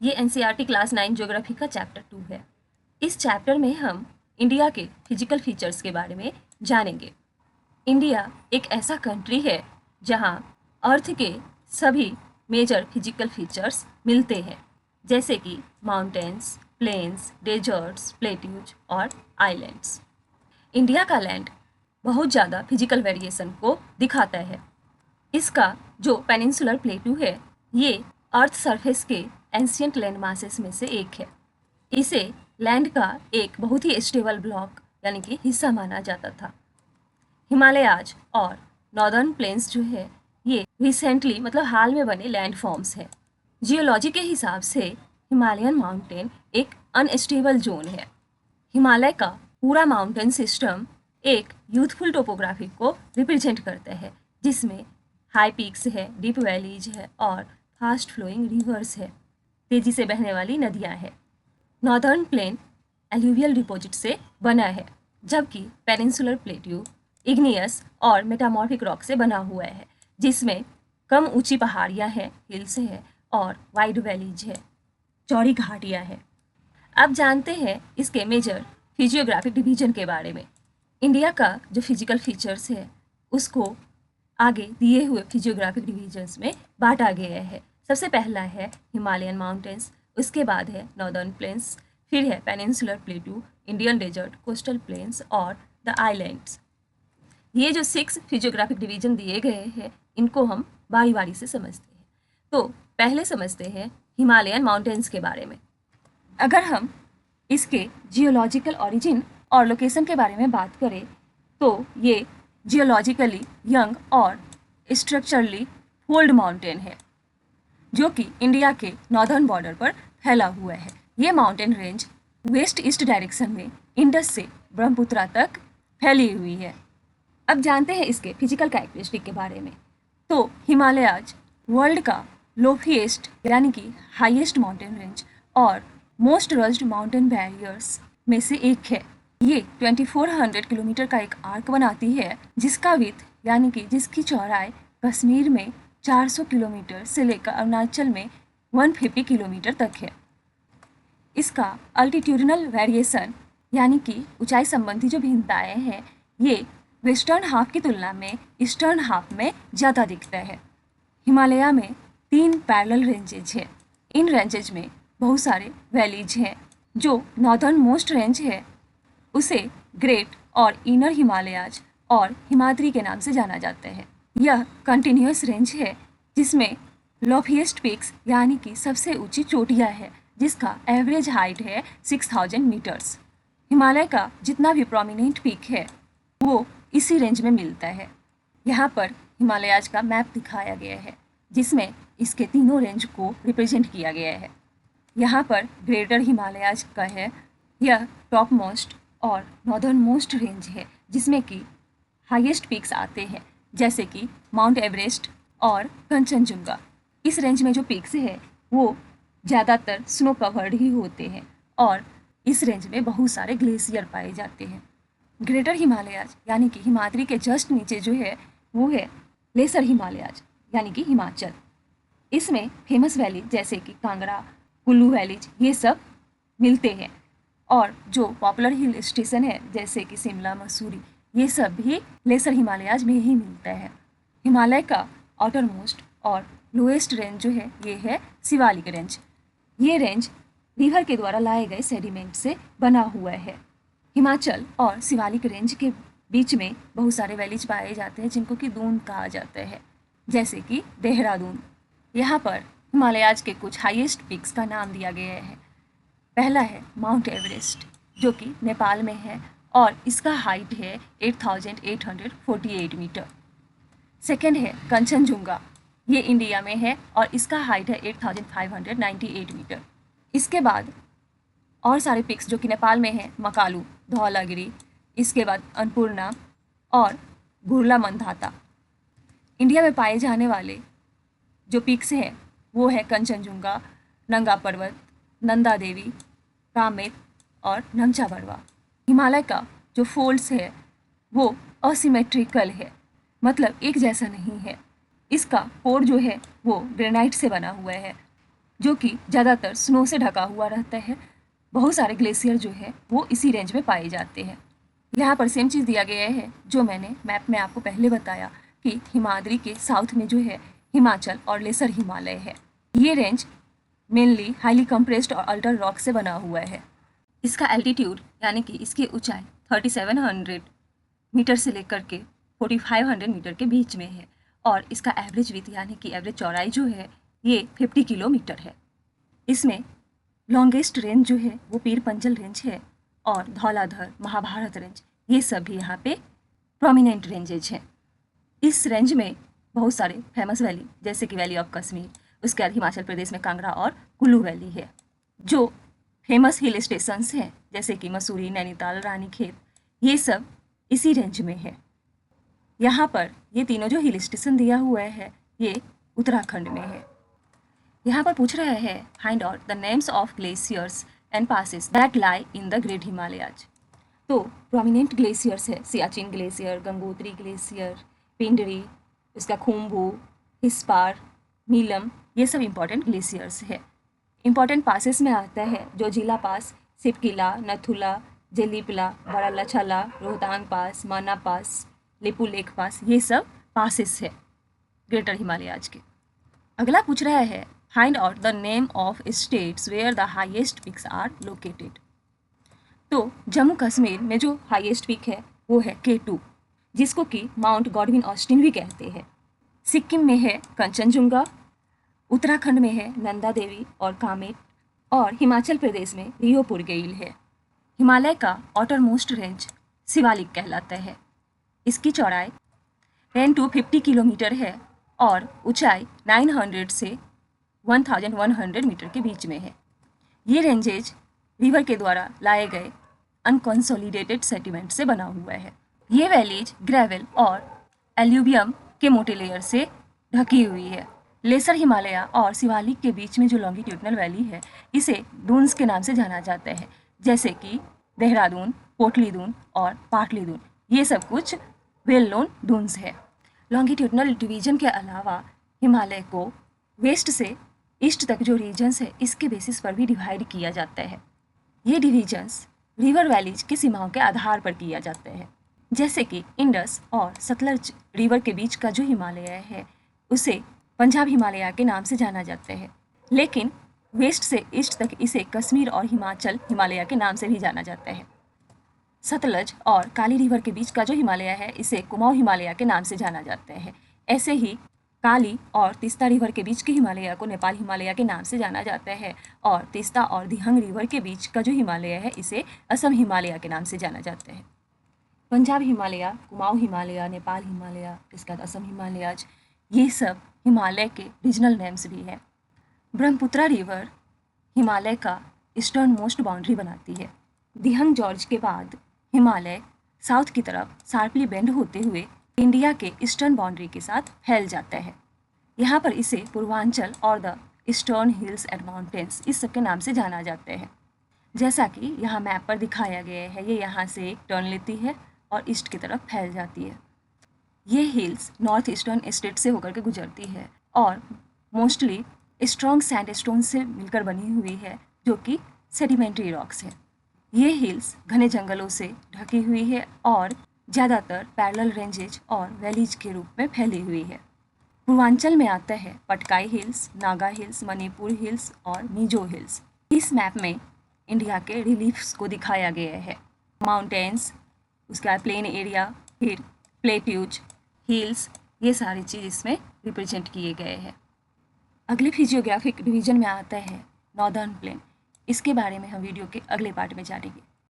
ये NCERT class 9 geography का chapter 2 है। इस चैप्टर में हम इंडिया के फिजिकल फीचर्स के बारे में जानेंगे। इंडिया एक ऐसा कंट्री है जहाँ अर्थ के सभी मेजर फिजिकल फीचर्स मिलते हैं, जैसे कि माउंटेन्स, प्लेन्स, डेजर्ट्स, प्लेट्यूज और आइलैंड्स। इंडिया का लैंड बहुत ज़्यादा फिजिकल वेरिएशन को दिखाता है। इसका जो पेनिनसुलर प्लेटू है, ये अर्थ सरफेस के एंशियंट लैंड मासेस में से एक है। इसे लैंड का एक बहुत ही स्टेबल ब्लॉक यानी कि हिस्सा माना जाता था। हिमालयाज और नॉर्दर्न प्लेन्स जो है, ये रिसेंटली मतलब हाल में बने लैंड फॉर्म्स हैं। जियोलॉजी के हिसाब से हिमालयन माउंटेन एक अनस्टेबल जोन है। हिमालय का पूरा माउंटेन सिस्टम एक यूथफुल टोपोग्राफी को रिप्रेजेंट करता है, जिसमें हाई पीक्स है, डीप वैलीज है और फास्ट फ्लोइंग रिवर्स है, तेजी से बहने वाली नदियां हैं। नॉर्दर्न प्लेन एल्यूवियल डिपॉजिट से बना है, जबकि पेनिनसुलर प्लेट्यू इग्नियस और मेटामॉर्फिक रॉक से बना हुआ है, जिसमें कम ऊंची पहाड़ियां हैं, हिल्स है और वाइड वैलीज है, चौड़ी घाटियां हैं। अब जानते हैं इसके मेजर फिजियोग्राफिक डिवीजन के बारे में। इंडिया का जो फिजिकल फीचर्स है, उसको आगे दिए हुए फिजियोग्राफिक डिवीजन्स में बांटा गया है। सबसे पहला है हिमालयन माउंटेन्स, उसके बाद है नॉर्दर्न प्लेन्स, फिर है peninsular plateau, Indian desert, coastal plains और द आइलैंड्स। ये जो 6 फिजियोग्राफिक डिवीजन दिए गए हैं, इनको हम बारी बारी से समझते हैं। तो पहले समझते हैं हिमालयन माउंटेन्स के बारे में। अगर हम इसके जियोलॉजिकल ओरिजिन और लोकेशन के बारे में बात करें, तो ये जियोलॉजिकली यंग और स्ट्रक्चरली ओल्ड माउंटेन है, जो कि इंडिया के नॉर्दर्न बॉर्डर पर फैला हुआ है। ये mountain range west east direction में इंडस से ब्रह्मपुत्रा तक फैली हुई है। अब जानते हैं इसके फिजिकल कैरेक्टरिस्टिक के बारे में। तो हिमालयाज वर्ल्ड का लोफीएस्ट यानी कि हाईएस्ट माउंटेन रेंज और मोस्ट रज्ड माउंटेन बैरियर्स में से एक है। ये 2400 किलोमीटर का एक आर्क बनाती है, जिसका विड्थ यानी कि जिसकी चौड़ाई कश्मीर में 400 किलोमीटर से लेकर अरुणाचल में 150 किलोमीटर तक है। इसका अल्टीट्यूडनल वेरिएशन यानी कि ऊंचाई संबंधी जो भिन्नताएं हैं, ये वेस्टर्न हाफ की तुलना में ईस्टर्न हाफ में ज़्यादा दिखता है। हिमालय में 3 पैरेलल रेंजेज हैं। इन रेंजेज में बहुत सारे वैलीज हैं। जो नॉर्दर्न मोस्ट रेंज है, उसे ग्रेट और इनर हिमालयाज और हिमाद्री के नाम से जाना जाता है। यह कंटिन्यूअस रेंज है, जिसमें लॉफीएस्ट पीक्स यानी कि सबसे ऊंची चोटियाँ है, जिसका एवरेज हाइट है 6000 मीटर्स। हिमालय का जितना भी प्रोमिनेंट पीक है, वो इसी रेंज में मिलता है। यहाँ पर हिमालयाज का मैप दिखाया गया है, जिसमें इसके तीनों रेंज को रिप्रेजेंट किया गया है। यहाँ पर ग्रेटर हिमालयाज का है, यह टॉप मोस्ट और नॉर्दर्न मोस्ट रेंज है, जिसमें कि हाईएस्ट पीक्स आते हैं, जैसे कि माउंट एवरेस्ट और कंचनजुंगा। इस रेंज में जो पीक्स है, वो ज़्यादातर स्नो कवर्ड ही होते हैं और इस रेंज में बहुत सारे ग्लेशियर पाए जाते हैं। ग्रेटर हिमालयाज यानी कि हिमाद्री के जस्ट नीचे जो है, वो है लेसर हिमालयाज यानी कि हिमाचल। इसमें फेमस वैली जैसे कि कांगड़ा, कुल्लू वैलीज, ये सब मिलते हैं। और जो पॉपुलर हिल स्टेशन है जैसे कि शिमला, मसूरी, ये सब भी लेसर हिमालयाज में ही मिलता है। हिमालय का आउटर मोस्ट और लोएस्ट रेंज जो है, ये है शिवालिक रेंज। ये रेंज रिवर के द्वारा लाए गए सेडिमेंट से बना हुआ है। हिमाचल और शिवालिक रेंज के बीच में बहुत सारे वैलीज पाए जाते हैं, जिनको कि दून कहा जाता है, जैसे कि देहरादून। यहाँ पर हिमालयाज के कुछ हाईएस्ट पीक्स का नाम दिया गया है। पहला है माउंट एवरेस्ट, जो कि नेपाल में है और इसका हाइट है 8848 मीटर। सेकेंड है कंचनजुंगा, ये इंडिया में है और इसका हाइट है 8598 मीटर। इसके बाद और सारे पिक्स जो कि नेपाल में हैं, मकालू, धौलागिरी, इसके बाद अन्नपूर्णा और गुरला मंदाता। इंडिया में पाए जाने वाले जो पिक्स हैं, वो है कंचनजुंगा, नंगा पर्वत, नंदा देवी, कामेत और नमचा बरवा। हिमालय का जो फोल्ड्स है, वो असिमेट्रिकल है, मतलब एक जैसा नहीं है। इसका कोर जो है वो ग्रेनाइट से बना हुआ है। जो कि ज़्यादातर स्नो से ढका हुआ रहता है। बहुत सारे ग्लेशियर जो है वो इसी रेंज में पाए जाते हैं। यहाँ पर सेम चीज़ दिया गया है जो मैंने मैप में आपको पहले बताया कि हिमाद्री के साउथ में जो है हिमाचल और लेसर हिमालय है। ये रेंज मेनली हाईली कंप्रेस्ड और अल्टर रॉक से बना हुआ है। इसका एल्टीट्यूड यानी कि इसकी ऊंचाई 3700 मीटर से लेकर के 4500 मीटर के बीच में है और इसका एवरेज विड्थ यानी कि एवरेज चौड़ाई जो है ये 50 किलोमीटर है। इसमें लॉन्गेस्ट रेंज जो है वो पीर पंचल रेंज है और धौलाधर, महाभारत रेंज, ये सभी यहाँ पे प्रोमिनेंट रेंजेज हैं। इस रेंज में बहुत सारे फेमस वैली जैसे कि वैली ऑफ कश्मीर, उसके बाद हिमाचल प्रदेश में कांगड़ा और कुल्लू वैली है। जो फेमस हिल स्टेशंस हैं जैसे कि मसूरी, नैनीताल, रानीखेत, ये सब इसी रेंज में है। यहाँ पर ये तीनों जो हिल स्टेशन दिया हुआ है ये उत्तराखंड में है। यहाँ पर पूछ रहा है find out the names of glaciers and passes that lie in the great Himalayas. तो प्रोमिनेंट ग्लेशियर्स है सियाचिन ग्लेशियर, गंगोत्री ग्लेशियर, पिंडरी, उसका खुम्बू, हिस्पार, नीलम, ये सब इम्पॉर्टेंट ग्लेशियर्स है। इम्पॉर्टेंट पासेस में आता है जो जिला पास, सिपकिला, नथुला, जेलीपला, बड़ा लछला, रोहतांग पास, माना पास, लिपू लेक पास, ये सब पासेस है ग्रेटर हिमालयाज के। अगला पूछ रहा है find out the name of states where the highest peaks are located. तो जम्मू कश्मीर में जो हाईएस्ट पिक है वो है K2, जिसको कि माउंट गॉडविन ऑस्टिन भी कहते हैं। सिक्किम में है कंचनजुंगा, उत्तराखंड में है नंदा देवी और कामेट, और हिमाचल प्रदेश में रियोपुरगेइल है। हिमालय का आउटर मोस्ट रेंज शिवालिक कहलाता है। इसकी चौड़ाई 10 to 50 किलोमीटर है और ऊंचाई 900 से 1100 मीटर के बीच में है। ये रेंजेज रिवर के द्वारा लाए गए अनकंसोलिडेटेड सेडिमेंट से बना हुआ है। ये वैलीज ग्रेवल और एल्यूवियम के मोटे लेयर से ढकी हुई है। लेसर हिमालय और शिवालिक के बीच में जो लॉन्गिट्यूडनल वैली है इसे डून्स के नाम से जाना जाता है, जैसे कि देहरादून, पोटली दून और पाटली दून, ये सब कुछ वेल नोन डून्स है। लॉन्गिट्यूडनल डिवीजन के अलावा हिमालय को वेस्ट से ईस्ट तक जो रीजन्स है इसके बेसिस पर भी डिवाइड किया जाता है। ये डिवीजन्स रिवर वैलीज की सीमाओं के आधार पर किया जाता है। जैसे कि इंडस और सतलज रिवर के बीच का जो हिमालय है उसे पंजाब हिमालय के नाम से जाना जाता है, लेकिन वेस्ट से ईस्ट तक इसे कश्मीर और हिमाचल हिमालय के नाम से भी जाना जाता है। सतलज और काली रिवर के बीच का जो हिमालय है इसे कुमाऊं हिमालय के नाम से जाना जाता है। ऐसे ही काली और तीस्ता रिवर के बीच के हिमालय को नेपाल हिमालय के नाम से जाना जाता है और तीस्ता और दिहंग रिवर के बीच का जो हिमालय है इसे असम हिमालय के नाम से जाना जाता है। पंजाब हिमालय, कुमाऊं हिमालय, नेपाल हिमालय, इसके बाद असम हिमालयाज, ये सब हिमालय के रीजनल नेम्स भी हैं। ब्रह्मपुत्रा रिवर हिमालय का ईस्टर्न मोस्ट बाउंड्री बनाती है। दिहंग जॉर्ज के बाद हिमालय साउथ की तरफ शार्पली बेंड होते हुए इंडिया के ईस्टर्न बाउंड्री के साथ फैल जाता है। यहाँ पर इसे पूर्वांचल और the eastern hills and mountains इस सब के नाम से जाना जाता है। जैसा कि यहाँ मैप पर दिखाया गया है, ये यहाँ से एक टर्न लेती है और ईस्ट की तरफ फैल जाती है। ये हिल्स नॉर्थ ईस्टर्न स्टेट से होकर के गुजरती है और मोस्टली स्ट्रॉन्ग सैंडस्टोन से मिलकर बनी हुई है जो कि सेडिमेंट्री रॉक्स है। ये हिल्स घने जंगलों से ढकी हुई है और ज़्यादातर पैरेलल रेंजेज और वैलीज के रूप में फैली हुई है। पूर्वांचल में आता है Patkai hills, Naga hills, Manipur hills और मिजो हिल्स। इस मैप में इंडिया के रिलीफ्स को दिखाया गया है। माउंटेन्स, उसके बाद प्लेन एरिया, फिर प्लेट्यूज, हिल्स, ये सारी चीज़ इसमें रिप्रेजेंट किए गए हैं। अगले फिजियोग्राफिक डिवीजन में आता है नॉर्दर्न प्लेन। इसके बारे में हम वीडियो के अगले पार्ट में जानेंगे।